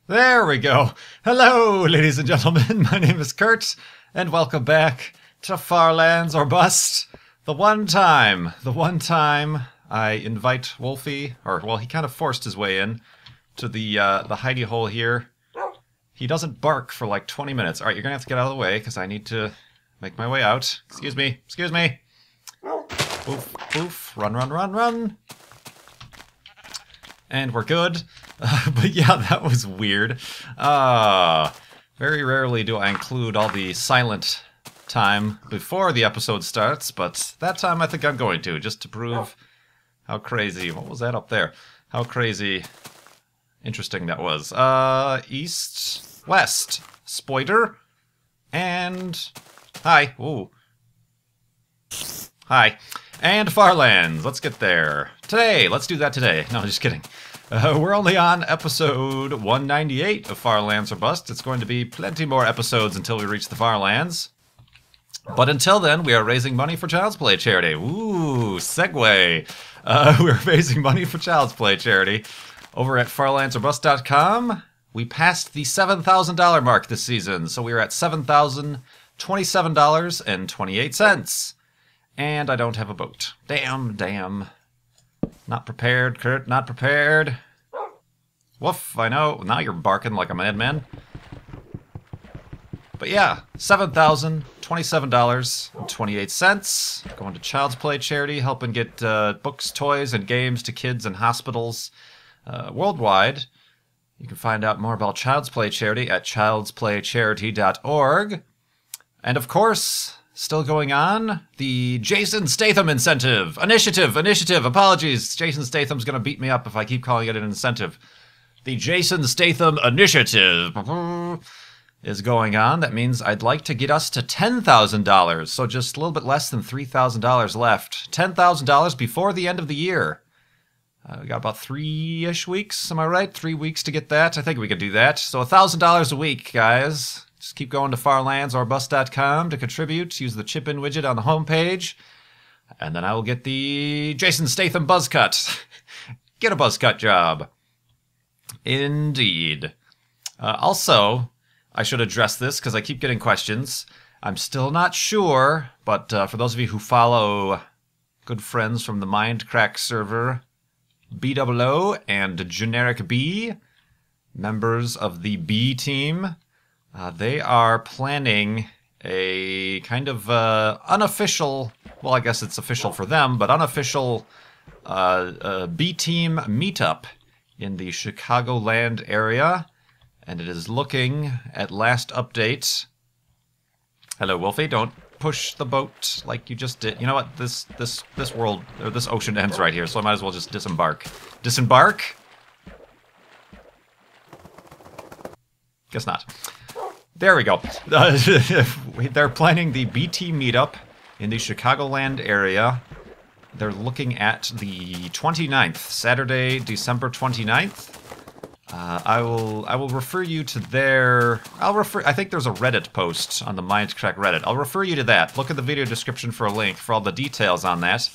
There we go. Hello, ladies and gentlemen. My name is Kurt, and welcome back to Far Lands or Bust. The one time I invite Wolfie, or, well, he kind of forced his way in to the hidey hole here. He doesn't bark for like 20 minutes. All right, you're going to have to get out of the way, because I need to make my way out. Excuse me. Oof, oof. Run. And we're good. But yeah, that was weird. Very rarely do I include all the silent time before the episode starts, but that time I think I'm going to, just to prove how crazy, what was that up there? How crazy interesting that was. East, west, Spoiler, and hi, ooh. Hi. And Farlands, let's get there. Today, let's do that today. No, just kidding. We're only on episode 198 of Farlands or Bust. It's going to be plenty more episodes until we reach the Farlands. But until then, we are raising money for Child's Play charity. Ooh, segue. We're raising money for Child's Play charity over at farlandsorbust.com. We passed the $7,000 mark this season, so we are at $7,027.28. And I don't have a boat. Damn. Not prepared, Kurt, not prepared. Woof, I know. Now you're barking like a madman. But yeah, $7,027.28. Going to Child's Play charity, helping get books, toys, and games to kids in hospitals worldwide. You can find out more about Child's Play charity at childsplaycharity.org. And of course, still going on, the Jason Statham initiative. Apologies, Jason Statham's going to beat me up if I keep calling it an incentive. The Jason Statham initiative is going on. That means I'd like to get us to $10,000, so just a little bit less than $3,000 left. $10,000 before the end of the year. We got about 3-ish weeks, am I right? 3 weeks to get that. I think we could do that. So $1,000 a week, guys. Just keep going to farlandsorbust.com to contribute. Use the chip-in widget on the homepage. And then I will get the Jason Statham buzz cut. Get a buzz cut job. Indeed. Also, I should address this because I keep getting questions. I'm still not sure, but for those of you who follow good friends from the Mindcrack server, BOO and Generic B, members of the B team, they are planning a kind of unofficial, well, I guess it's official for them, but unofficial B-team meetup in the Chicagoland area. And it is looking, at last update... Hello, Wolfie, don't push the boat like you just did. You know what, this world, or this ocean ends right here, so I might as well just disembark. Disembark? Guess not. There we go. They're planning the BT meetup in the Chicagoland area. They're looking at the 29th, Saturday, December 29th. I will refer you to their... I think there's a Reddit post on the Mindcrack Reddit. I'll refer you to that. Look at the video description for a link for all the details on that.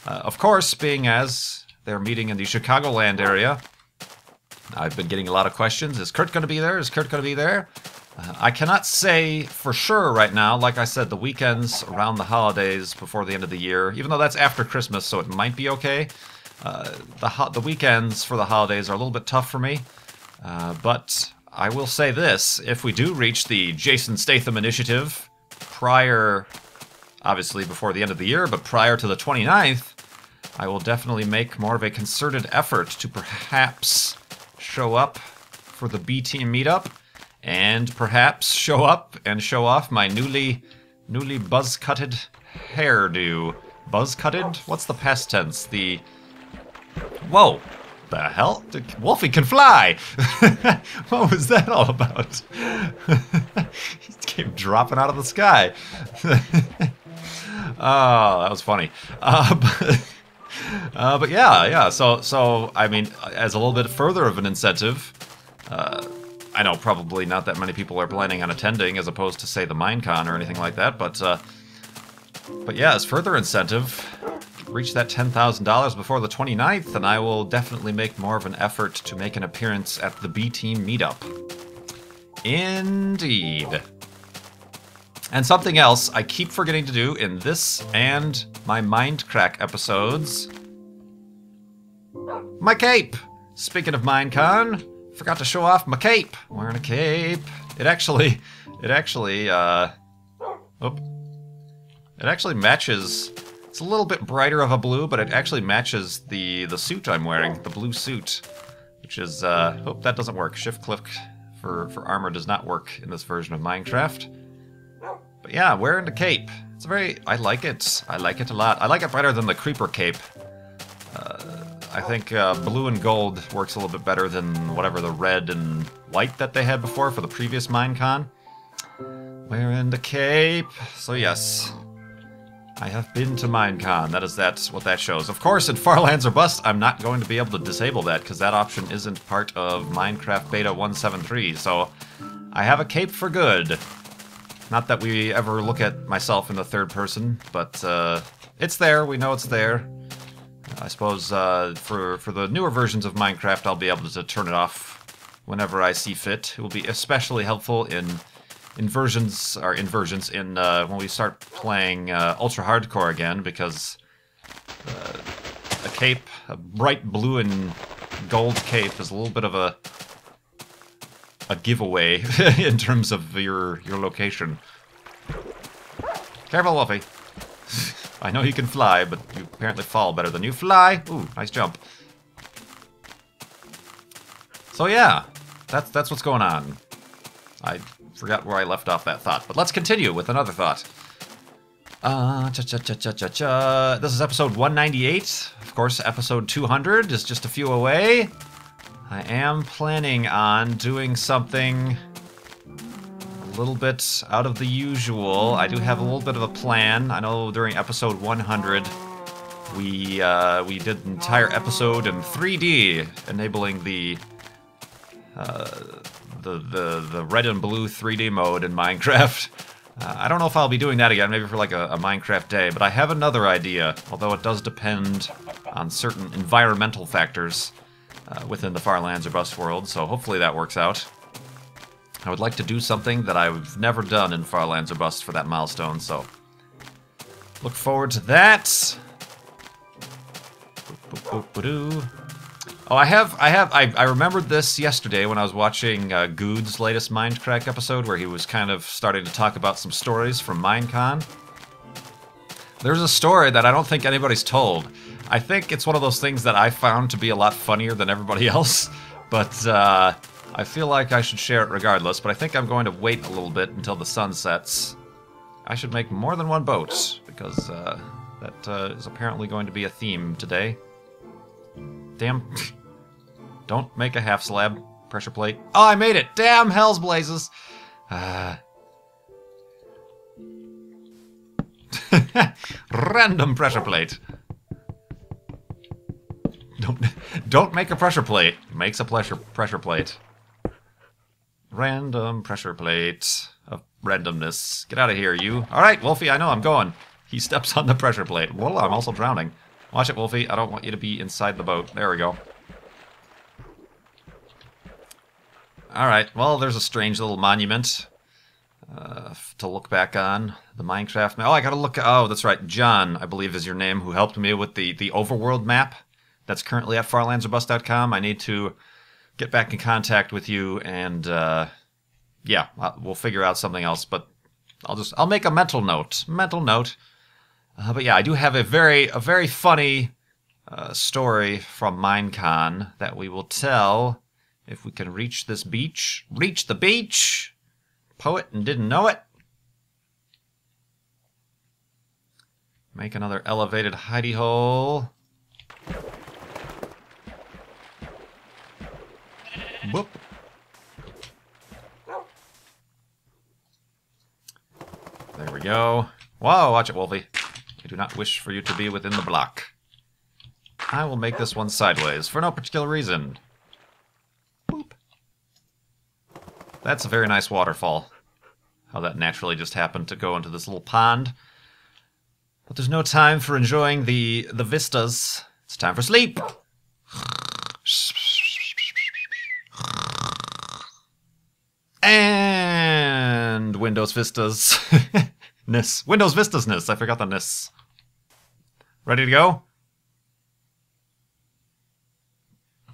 Of course, being as they're meeting in the Chicagoland area, I've been getting a lot of questions. Is Kurt going to be there? Is Kurt going to be there? I cannot say for sure right now. Like I said, the weekends around the holidays before the end of the year, even though that's after Christmas, so it might be okay. The weekends for the holidays are a little bit tough for me. But I will say this. If we do reach the Jason Statham initiative prior, obviously before the end of the year, but prior to the 29th, I will definitely make more of a concerted effort to perhaps show up for the B-team meetup. And perhaps show up and show off my newly buzz-cutted hairdo. Buzz-cutted? What's the past tense? The... Whoa! The hell? Wolfie can fly! What was that all about? He came dropping out of the sky. Oh, that was funny. But yeah. So I mean, as a little bit further of an incentive, I know probably not that many people are planning on attending, as opposed to, say, the Minecon or anything like that, but yeah, as further incentive, reach that $10,000 before the 29th, and I will definitely make more of an effort to make an appearance at the B-Team meetup. Indeed. And something else I keep forgetting to do in this and my Mindcrack episodes. My cape! Speaking of Minecon, forgot to show off my cape. Wearing a cape. It actually matches. It's a little bit brighter of a blue, but it actually matches the suit I'm wearing, the blue suit, which is hope that doesn't work. Shift click for armor does not work in this version of Minecraft. But yeah, wearing the cape. It's I like it. I like it a lot. I like it better than the creeper cape. I think blue and gold works a little bit better than whatever the red and white that they had before for the previous Minecon. Wearing the cape. So yes, I have been to Minecon. That's what that shows. Of course, in Far Lands or Bust, I'm not going to be able to disable that because that option isn't part of Minecraft Beta 1.7.3. So I have a cape for good. Not that we ever look at myself in the third person, but it's there. We know it's there. I suppose for the newer versions of Minecraft, I'll be able to turn it off whenever I see fit. It will be especially helpful in versions when we start playing ultra hardcore again, because a cape, a bright blue and gold cape, is a little bit of a giveaway in terms of your location. Careful, Wolfie. I know you can fly, but you apparently fall better than you fly. Ooh, nice jump. So yeah, that's what's going on. I forgot where I left off that thought, but let's continue with another thought. This is episode 198. Of course, episode 200 is just a few away. I am planning on doing something a little bit out of the usual. I do have a little bit of a plan. I know during episode 100, we did an entire episode in 3D, enabling the red and blue 3D mode in Minecraft. I don't know if I'll be doing that again, maybe for like a Minecraft day, but I have another idea, although it does depend on certain environmental factors within the Far Lands or Bust world, so hopefully that works out. I would like to do something that I've never done in Far Lands or Bust for that milestone, so look forward to that. Oh, I remembered this yesterday when I was watching Good's latest Mindcrack episode, where he was kind of starting to talk about some stories from Minecon. There's a story that I don't think anybody's told. I think it's one of those things that I found to be a lot funnier than everybody else, but I feel like I should share it regardless, but I think I'm going to wait a little bit until the sun sets. I should make more than one boat, because that is apparently going to be a theme today. Damn. Don't make a half slab. Pressure plate. Oh, I made it! Damn hell's blazes! Random pressure plate. Don't make a pressure plate. Makes a pressure plate. Random pressure plate of randomness. Get out of here, you. Alright, Wolfie, I know I'm going. He steps on the pressure plate. Well, I'm also drowning. Watch it, Wolfie. I don't want you to be inside the boat. There we go. Alright, well, there's a strange little monument to look back on. The Minecraft map. Oh, I gotta look. Oh, that's right. John, I believe, is your name, who helped me with the overworld map that's currently at farlandsorbust.com. I need to get back in contact with you, and yeah, we'll figure out something else. But I'll make a mental note. But yeah, I do have a very funny story from Minecon that we will tell if we can reach this beach. Reach the beach! Poet and didn't know it. Make another elevated hidey hole. Whoop. There we go. Whoa, watch it, Wolfie. I do not wish for you to be within the block. I will make this one sideways for no particular reason. Boop. That's a very nice waterfall. How that naturally just happened to go into this little pond. But there's no time for enjoying the vistas. It's time for sleep. And Windows Vistas. Nis. Windows Vistas Nis. I forgot the Nis. Ready to go?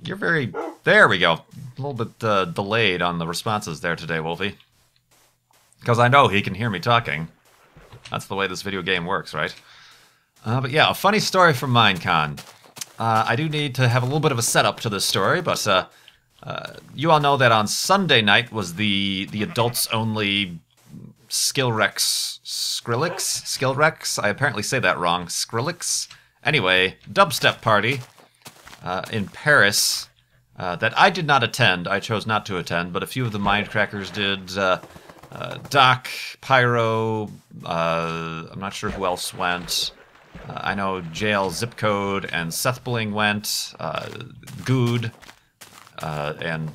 You're very... There we go. A little bit delayed on the responses there today, Wolfie. Because I know he can hear me talking. That's the way this video game works, right? But yeah, a funny story from Minecon. I do need to have a little bit of a setup to this story, but you all know that on Sunday night was the adults-only Skrillex? I apparently say that wrong. Skrillex? Anyway, dubstep party in Paris that I did not attend. I chose not to attend, but a few of the Mindcrackers did. Doc, Pyro, I'm not sure who else went. I know JL Zipcode and Sethbling went. Good. And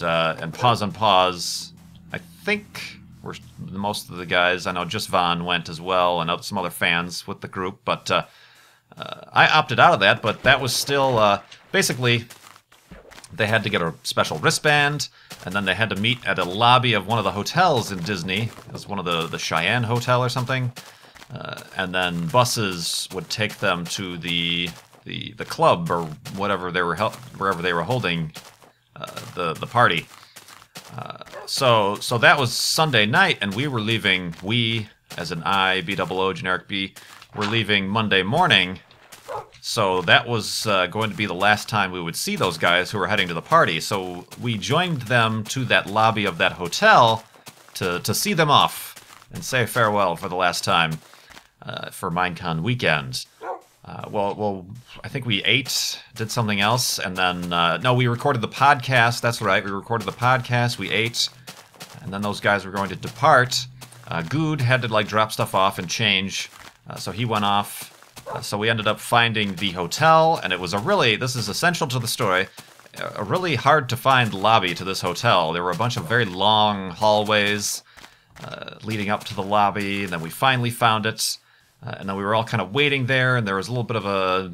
Pause on Pause, I think were most of the guys. I know just Von went as well, and some other fans with the group. But I opted out of that. But that was still basically they had to get a special wristband, and then they had to meet at a lobby of one of the hotels in Disney. It was one of the Cheyenne Hotel or something. And then buses would take them to the club or whatever they were wherever they were holding the party. So that was Sunday night, and we were leaving. We, as an I, B-double-O, generic B, were leaving Monday morning. So that was going to be the last time we would see those guys who were heading to the party. So we joined them to that lobby of that hotel to see them off and say farewell for the last time for Minecon weekend. Well, I think we ate, did something else, and then, no, we recorded the podcast. That's right, we recorded the podcast, we ate, and then those guys were going to depart. Good had to, like, drop stuff off and change, so he went off. So we ended up finding the hotel, and it was this is essential to the story, a really hard to find lobby to this hotel. There were a bunch of very long hallways leading up to the lobby, and then we finally found it. And then we were all kind of waiting there, and there was a little bit of a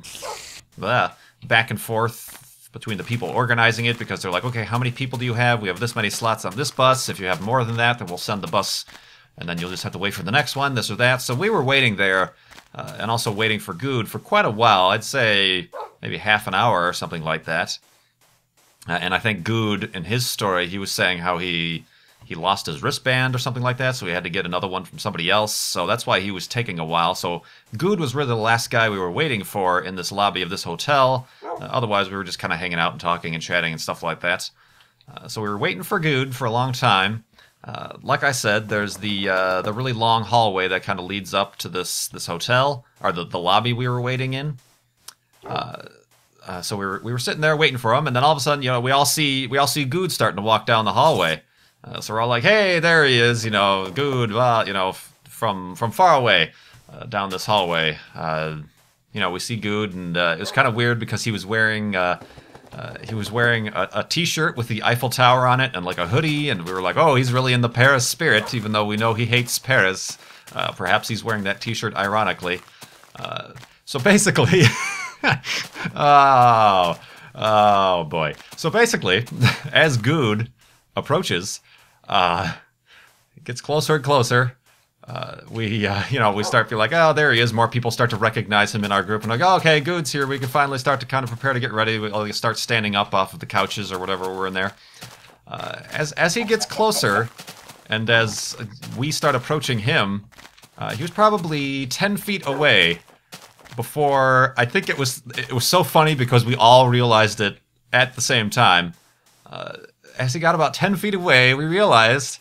back and forth between the people organizing it, because they're like, okay, how many people do you have? We have this many slots on this bus. If you have more than that, then we'll send the bus, and then you'll just have to wait for the next one, this or that. So we were waiting there, and also waiting for Good for quite a while. I'd say maybe half an hour or something like that. And I think Good, in his story, he was saying how he lost his wristband or something like that, so he had to get another one from somebody else, so that's why he was taking a while. So Good was really the last guy we were waiting for in this lobby of this hotel. Otherwise, we were just kind of hanging out and talking and chatting and stuff like that. So we were waiting for Good for a long time. Like I said, there's the really long hallway that kind of leads up to this hotel, or the lobby we were waiting in. So we were sitting there waiting for him, and then all of a sudden, we all see Good starting to walk down the hallway. So we're all like, hey, there he is, Good, from far away down this hallway. We see Good, and it was kind of weird because he was wearing a T-shirt with the Eiffel Tower on it and like a hoodie, and we were like, oh, he's really in the Paris spirit, even though we know he hates Paris. Perhaps he's wearing that T-shirt ironically. So basically, oh boy. So basically, as Good approaches, it gets closer and closer. We start to feel like, oh, there he is. More people start to recognize him in our group, and like, oh, okay, Good's here. We can finally start to kind of prepare to get ready. We'll start standing up off of the couches or whatever we're in there. As he gets closer, and as we start approaching him, he was probably 10 feet away before. I think it was so funny because we all realized it at the same time. As he got about 10 feet away, we realized,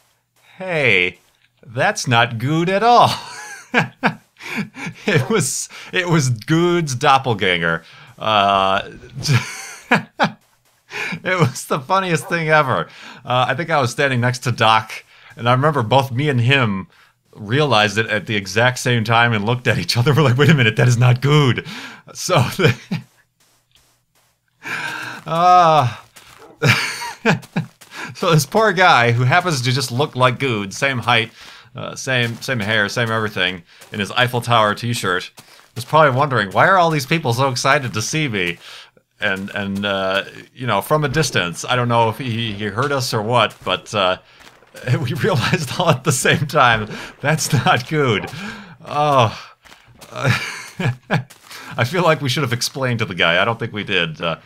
hey, that's not Good at all. It was Good's doppelganger. It was the funniest thing ever. I think I was standing next to Doc, and I remember both me and him realized it at the exact same time and looked at each other. We're like, wait a minute, that is not Good. So, so this poor guy who happens to just look like Good, same height, same hair, same everything, in his Eiffel Tower t-shirt, was probably wondering, why are all these people so excited to see me? And you know, from a distance, I don't know if he heard us or what, but we realized all at the same time, that's not good. Oh, I feel like we should have explained to the guy. I don't think we did, but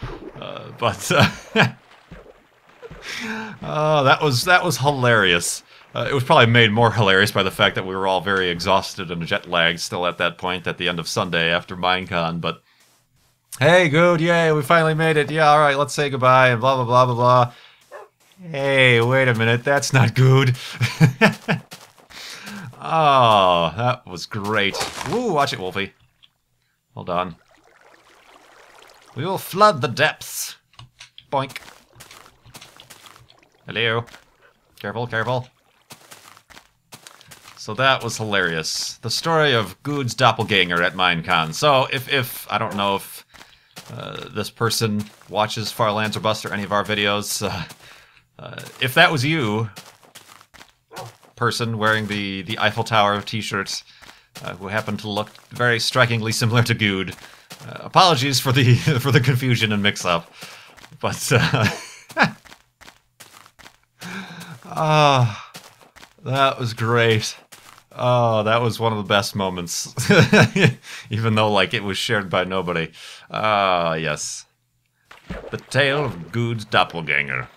oh, that was hilarious. It was probably made more hilarious by the fact that we were all very exhausted and jet lagged still at that point at the end of Sunday after Minecon, but hey, good, yay, we finally made it. Yeah, all right, let's say goodbye and blah, blah, blah, blah, blah. Hey, wait a minute, that's not good. Oh, that was great. Woo, watch it, Wolfie. Hold on. We will flood the depths. Boink. Hello. Careful, careful. So that was hilarious. The story of Good's doppelganger at Minecon. So if I don't know if this person watches Farlands or Bust or any of our videos, if that was you, person wearing the Eiffel Tower t-shirt, who happened to look very strikingly similar to Good, apologies for the for the confusion and mix-up, but oh, that was great. Oh, that was one of the best moments, even though like it was shared by nobody. Ah, yes, the tale of Good's doppelganger.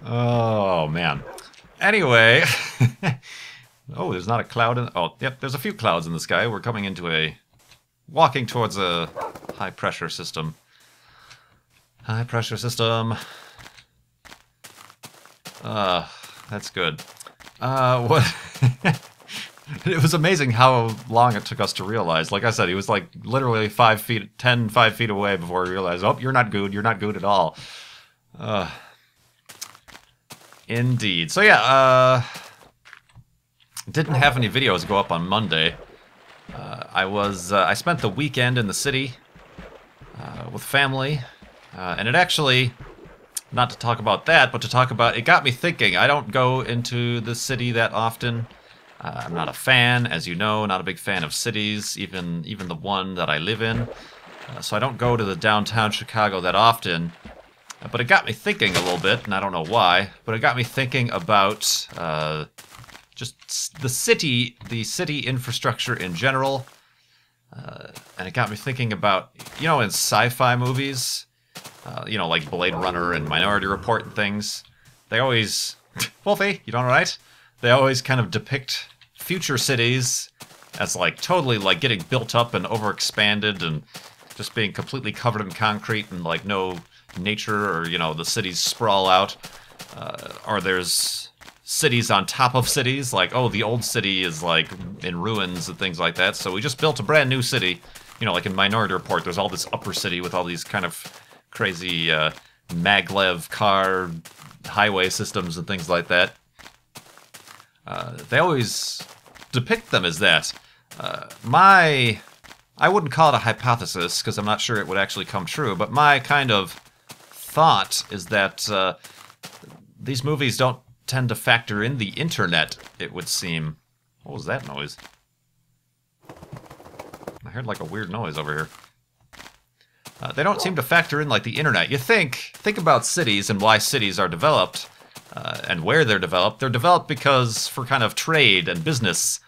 Oh man. Anyway, oh, there's not a cloud in. Oh, yep, there's a few clouds in the sky. We're coming into walking towards a high pressure system. High pressure system. That's good. What? It was amazing how long it took us to realize. Like I said, he was like literally 5 feet away before we realized, oh, you're not good at all. Indeed. So yeah, didn't have any videos go up on Monday. I spent the weekend in the city with family, and it actually, not to talk about that, but to talk about, it got me thinking. I don't go into the city that often. I'm not a fan, as you know, not a big fan of cities, even the one that I live in. So I don't go to the downtown Chicago that often. But it got me thinking a little bit, and I don't know why, but it got me thinking about just the city infrastructure in general. And it got me thinking about, you know, in sci-fi movies, you know, like Blade Runner and Minority Report and things, they always, Wolfie, you doing all right? They always kind of depict future cities as like totally like getting built up and overexpanded and just being completely covered in concrete and like no nature, or you know, the cities sprawl out, or there's cities on top of cities, like, oh, the old city is like in ruins and things like that, so we just built a brand new city. You know, like in Minority Report, there's all this upper city with all these kind of crazy maglev car highway systems and things like that. They always depict them as that. I wouldn't call it a hypothesis, because I'm not sure it would actually come true, but my kind of thought is that these movies don't tend to factor in the internet, it would seem. What was that noise? I heard like a weird noise over here. They don't seem to factor in like the internet. You think about cities and why cities are developed, and where they're developed. They're developed because for kind of trade and business.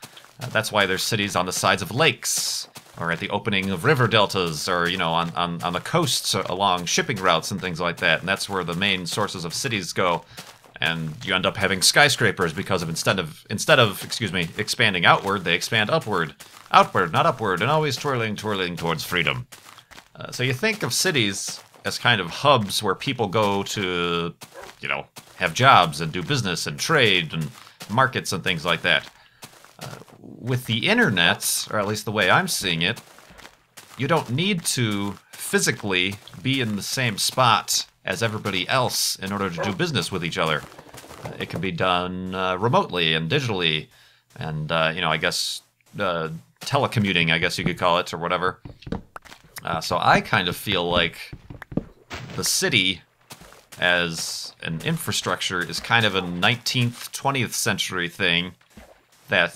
That's why there's cities on the sides of lakes, or at the opening of river deltas, or, you know, on the coasts along shipping routes and things like that. And that's where the main sources of cities go. And you end up having skyscrapers because of instead of expanding outward, they expand upward. Outward, not upward, and always twirling towards freedom. So you think of cities as kind of hubs where people go to, you know, have jobs and do business and trade and markets and things like that. With the internet, or at least the way I'm seeing it, you don't need to physically be in the same spot as everybody else in order to do business with each other. It can be done remotely and digitally, and, you know, I guess telecommuting, I guess you could call it, or whatever. So I kind of feel like the city as an infrastructure is kind of a 19th, 20th century thing that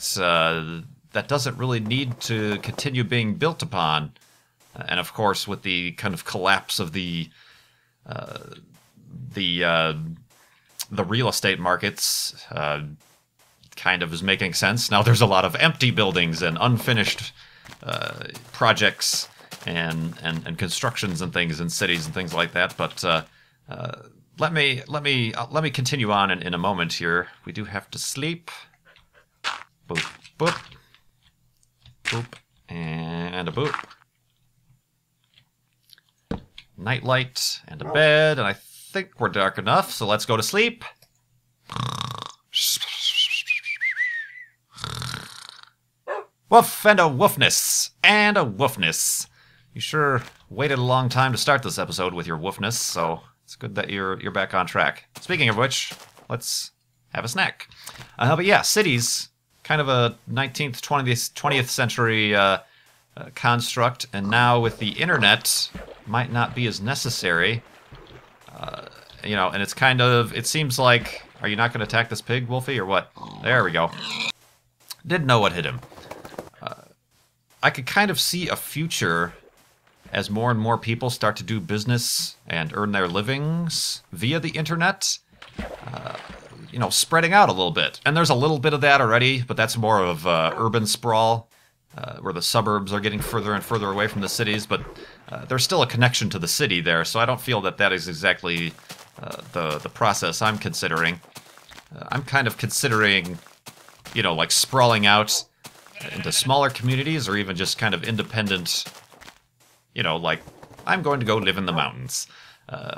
that doesn't really need to continue being built upon. And of course, with the kind of collapse of the real estate markets, kind of is making sense. Now there's a lot of empty buildings and unfinished projects and constructions and things in cities and things like that. But let me continue on in a moment here. We do have to sleep. Boop, boop, boop, and a boop. Nightlight and a bed, and I think we're dark enough, so let's go to sleep. Woof and a woofness, and a woofness. You sure waited a long time to start this episode with your woofness, so it's good that you're back on track. Speaking of which, let's have a snack. But yeah, cities, kind of a 19th, 20th century construct, and now with the internet, might not be as necessary. You know, and it's kind of, it seems like, are you not going to attack this pig, Wolfie, or what? There we go. Didn't know what hit him. I could kind of see a future as more and more people start to do business and earn their livings via the internet, you know, spreading out a little bit. And there's a little bit of that already, but that's more of urban sprawl, where the suburbs are getting further and further away from the cities, but there's still a connection to the city there, so I don't feel that that is exactly the process I'm considering. I'm kind of considering, you know, like sprawling out into smaller communities, or even just kind of independent, you know, like, I'm going to go live in the mountains.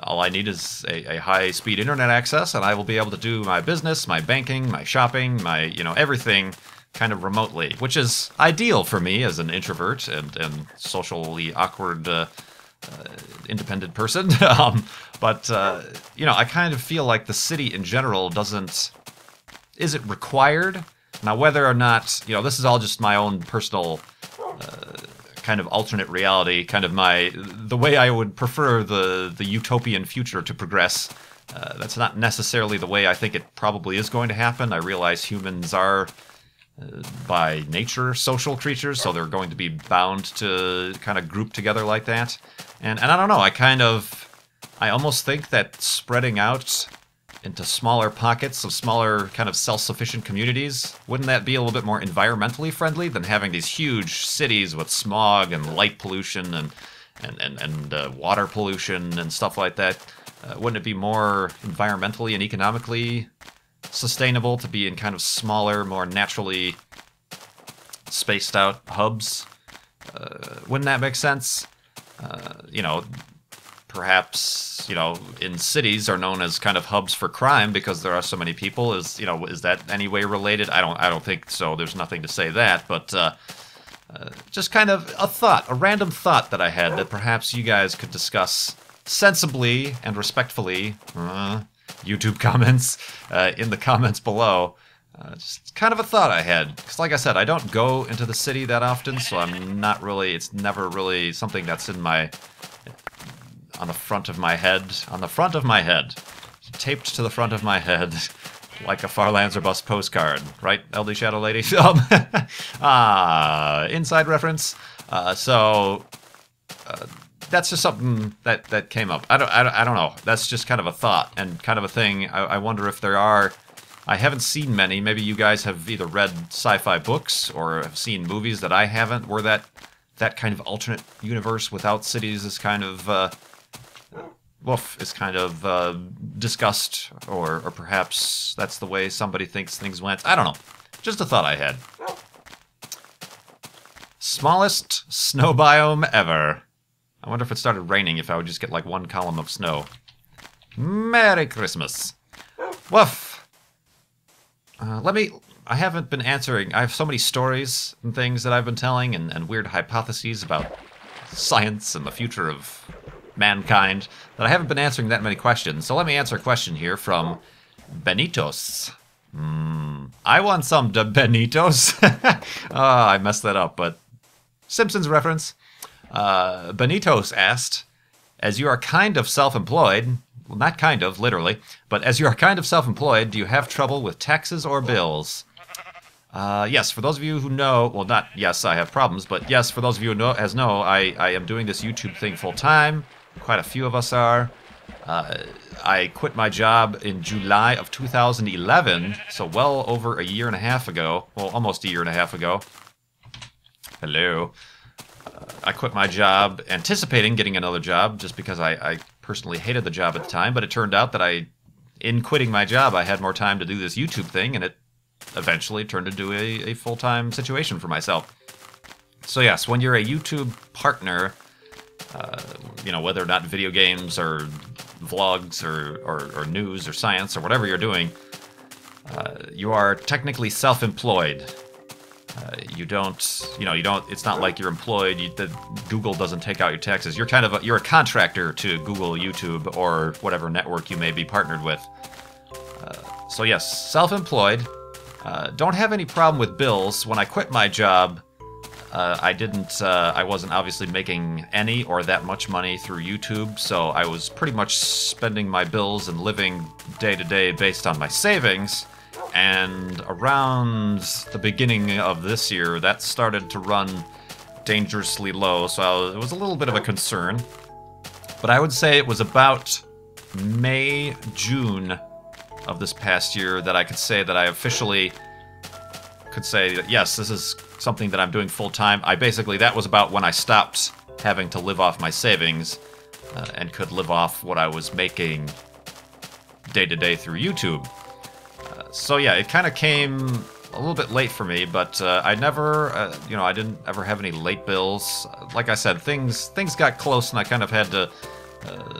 All I need is a high-speed internet access, and I will be able to do my business, my banking, my shopping, my, you know, everything kind of remotely, which is ideal for me as an introvert and socially awkward independent person. But you know, I kind of feel like the city in general isn't required. Now, whether or not, you know, this is all just my own personal kind of alternate reality, kind of the way I would prefer the utopian future to progress. That's not necessarily the way I think it probably is going to happen. I realize humans are, by nature, social creatures, so they're going to be bound to kind of group together like that. And I don't know, I almost think that spreading out into smaller pockets of smaller kind of self-sufficient communities, wouldn't that be a little bit more environmentally friendly than having these huge cities with smog and light pollution and water pollution and stuff like that? Wouldn't it be more environmentally and economically sustainable to be in kind of smaller, more naturally spaced out hubs? Wouldn't that make sense? You know, perhaps, you know, in cities are known as kind of hubs for crime because there are so many people. Is that any way related? I don't think so. There's nothing to say that, but just kind of a random thought that I had that perhaps you guys could discuss sensibly and respectfully. YouTube comments in the comments below. Just kind of a thought I had, because like I said, I don't go into the city that often, so it's never really something that's on the front of my head, taped to the front of my head, like a Farlands or Bus postcard, right, LD Shadow Lady? Inside reference. So that's just something that came up. I don't know. That's just kind of a thought and kind of a thing. I wonder if there are. I haven't seen many. Maybe you guys have either read sci-fi books or have seen movies that I haven't, where that kind of alternate universe without cities is kind of discussed, or perhaps that's the way somebody thinks things went. I don't know. Just a thought I had. Smallest snow biome ever. I wonder if it started raining, if I would just get like one column of snow. Merry Christmas. Woof. I haven't been answering. I have so many stories and things that I've been telling and weird hypotheses about science and the future of mankind that I haven't been answering that many questions. So let me answer a question here from Benitos. I want some de Benitos. I messed that up, but Simpsons reference. Benitos asked, as you are kind of self-employed, well, not kind of, literally, but as you are kind of self-employed, do you have trouble with taxes or bills? Yes, for those of you who know, well, not yes, I have problems, but yes, for those of you who know, I am doing this YouTube thing full-time. Quite a few of us are. I quit my job in July of 2011, so well over a year and a half ago. Well, almost a year and a half ago. Hello. I quit my job anticipating getting another job just because I personally hated the job at the time, but it turned out that in quitting my job, I had more time to do this YouTube thing, and it eventually turned into a full-time situation for myself. So yes, when you're a YouTube partner, you know, whether or not video games or vlogs or news or science or whatever you're doing, you are technically self-employed. It's not like you're employed. Google doesn't take out your taxes. You're you're a contractor to Google, YouTube, or whatever network you may be partnered with. So yes, self-employed. Don't have any problem with bills. When I quit my job, I wasn't obviously making any or that much money through YouTube, so I was pretty much spending my bills and living day to day based on my savings. And around the beginning of this year, that started to run dangerously low, so it was a little bit of a concern. But I would say it was about May, June of this past year that I could say that I officially could say that, yes, this is something that I'm doing full-time. That was about when I stopped having to live off my savings and could live off what I was making day-to-day through YouTube. So yeah, it kind of came a little bit late for me, but I never, I didn't ever have any late bills. Like I said, things got close, and I kind of had to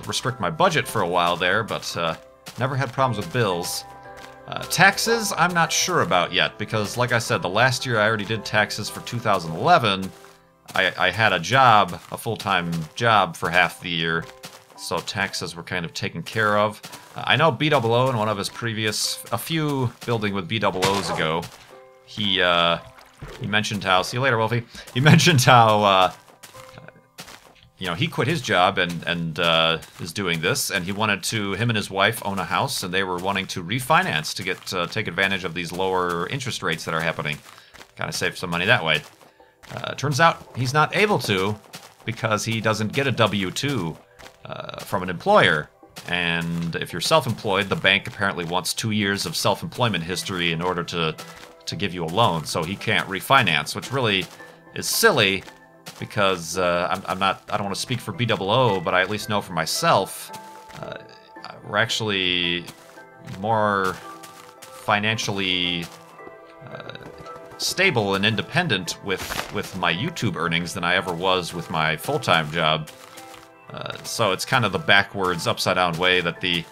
restrict my budget for a while there, but never had problems with bills. Taxes, I'm not sure about yet, because like I said, the last year I already did taxes for 2011. I had a job, a full-time job for half the year, so taxes were kind of taken care of. I know BOO in one of his a few building with BOOs ago, he mentioned how, see you later, Wolfie, he mentioned how, he quit his job and is doing this, and him and his wife own a house, and they were wanting to refinance to take advantage of these lower interest rates that are happening. Kind of save some money that way. Turns out he's not able to because he doesn't get a W-2 from an employer. And if you're self-employed, the bank apparently wants 2 years of self-employment history in order to give you a loan, so he can't refinance, which really is silly because I don't want to speak for BOO, but I at least know for myself, we're actually more financially stable and independent with my YouTube earnings than I ever was with my full-time job. So it's kind of the backwards, upside-down way that the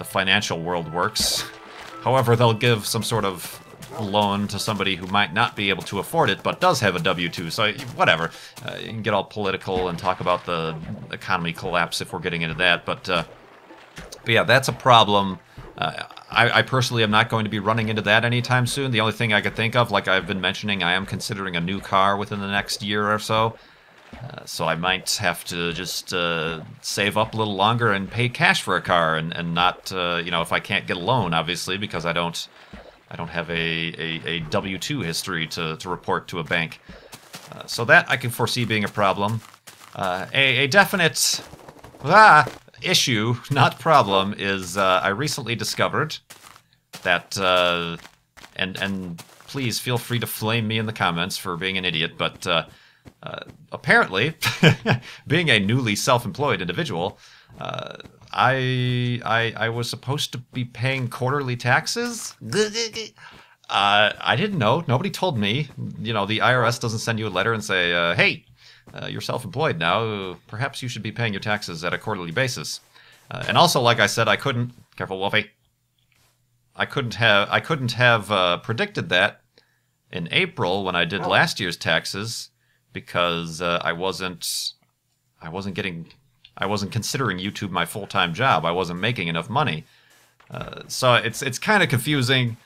financial world works. However, they'll give some sort of loan to somebody who might not be able to afford it, but does have a W-2, so whatever. You can get all political and talk about the economy collapse if we're getting into that, but yeah, that's a problem. I personally am not going to be running into that anytime soon. The only thing I could think of, like I've been mentioning, I am considering a new car within the next year or so. So I might have to just save up a little longer and pay cash for a car, and not, if I can't get a loan, obviously, because I don't have a W-2 history to report to a bank. So that I can foresee being a problem. A definite issue, not problem, is I recently discovered that, and please feel free to flame me in the comments for being an idiot, but apparently, being a newly self-employed individual, I was supposed to be paying quarterly taxes? I didn't know. Nobody told me. The IRS doesn't send you a letter and say, hey, you're self-employed now. Perhaps you should be paying your taxes at a quarterly basis. And also, like I said, I couldn't... Careful, Wolfie. I couldn't have predicted that in April when I did last year's taxes, because I wasn't considering YouTube my full-time job. I wasn't making enough money. So it's kind of confusing.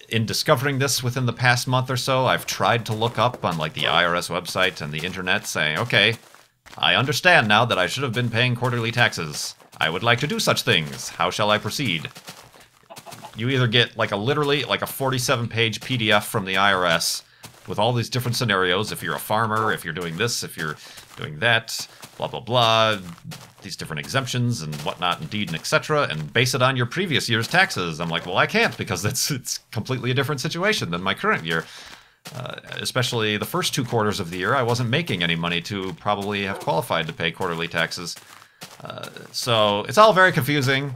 In discovering this within the past month or so, I've tried to look up on like the IRS website and the internet saying, okay, I understand now that I should have been paying quarterly taxes. I would like to do such things. How shall I proceed? You either get like literally a 47-page PDF from the IRS with all these different scenarios, if you're a farmer, if you're doing this, if you're doing that, blah, blah, blah, these different exemptions and whatnot, indeed, and etc., and base it on your previous year's taxes. I'm like, well, I can't, because it's completely a different situation than my current year. Especially the first 2 quarters of the year, I wasn't making any money to probably have qualified to pay quarterly taxes. So it's all very confusing.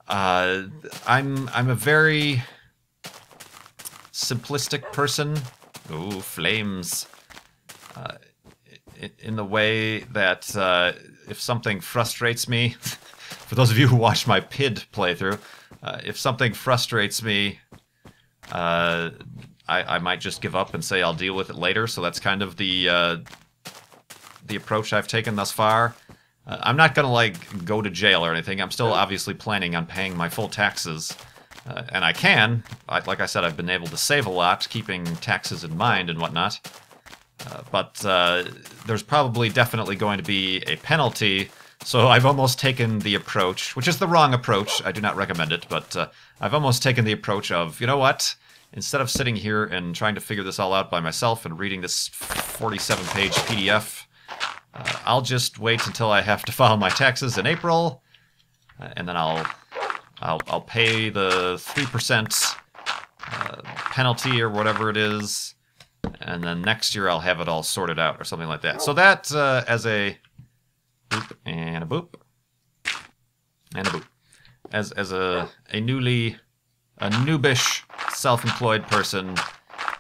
I'm a very simplistic person. Ooh, flames. In the way that if something frustrates me, for those of you who watched my PID playthrough, if something frustrates me, I might just give up and say I'll deal with it later. So that's kind of the approach I've taken thus far. I'm not gonna like go to jail or anything. I'm still obviously planning on paying my full taxes, and I can. Like I said, I've been able to save a lot, keeping taxes in mind and whatnot. But there's probably definitely going to be a penalty. So I've almost taken the approach, which is the wrong approach. I do not recommend it, but I've almost taken the approach of, you know what? Instead of sitting here and trying to figure this all out by myself and reading this 47-page PDF, I'll just wait until I have to file my taxes in April, and then I'll pay the 3% penalty or whatever it is, and then next year I'll have it all sorted out or something like that. So that as a boop and a boop and a boop, as a noobish self-employed person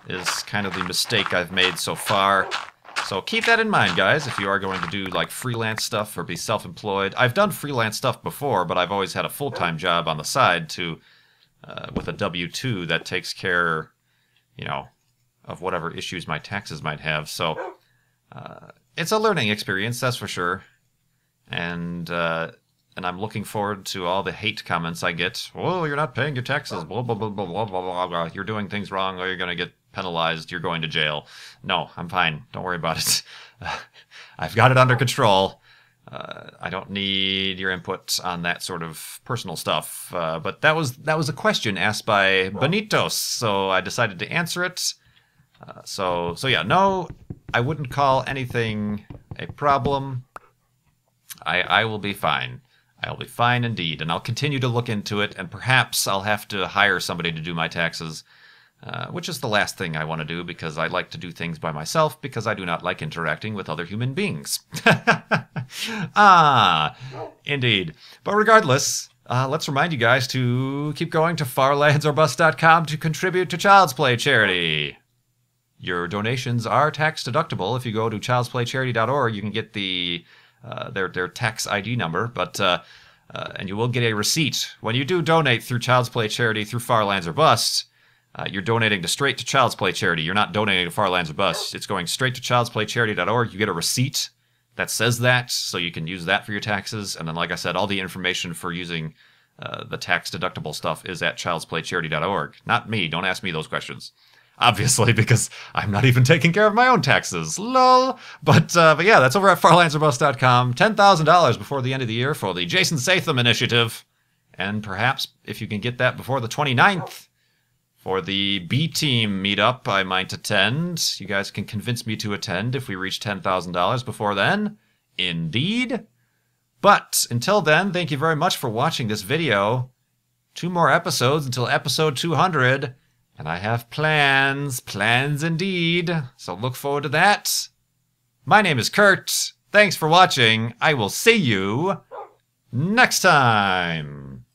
is kind of the mistake I've made so far. So keep that in mind, guys, if you are going to do like freelance stuff or be self-employed. I've done freelance stuff before, but I've always had a full-time job on the side to with a W-2 that takes care, you know, of whatever issues my taxes might have. So it's a learning experience, that's for sure. And I'm looking forward to all the hate comments I get. Oh, you're not paying your taxes. Blah, blah, blah, blah, blah, blah, blah, blah. You're doing things wrong, or you're going to get penalized. You're going to jail. No, I'm fine. Don't worry about it. I've got it under control. I don't need your input on that sort of personal stuff. But that was a question asked by Benitos, so I decided to answer it. So yeah, no, I wouldn't call anything a problem. I will be fine. I'll be fine indeed, and I'll continue to look into it, and perhaps I'll have to hire somebody to do my taxes, which is the last thing I want to do, because I like to do things by myself, because I do not like interacting with other human beings. Ah, indeed. But regardless, let's remind you guys to keep going to farlandsorbust.com to contribute to Child's Play charity. Your donations are tax deductible. If you go to childsplaycharity.org, you can get their tax ID number, but and you will get a receipt. When you do donate through Child's Play Charity through Farlands or Bust, you're donating straight to Child's Play Charity. You're not donating to Farlands or Bust. It's going straight to childsplaycharity.org. You get a receipt that says that, so you can use that for your taxes. And then, like I said, all the information for using the tax deductible stuff is at childsplaycharity.org. Not me. Don't ask me those questions. Obviously, because I'm not even taking care of my own taxes. Lol. But yeah, that's over at farlandsorbust.com. $10,000 before the end of the year for the JASON Statham Initiative. And perhaps, if you can get that before the 29th, for the B-Team meetup I might attend. You guys can convince me to attend if we reach $10,000 before then. Indeed. But until then, thank you very much for watching this video. 2 more episodes until episode 200. And I have plans indeed, so look forward to that. My name is Kurt. Thanks for watching. I will see you next time.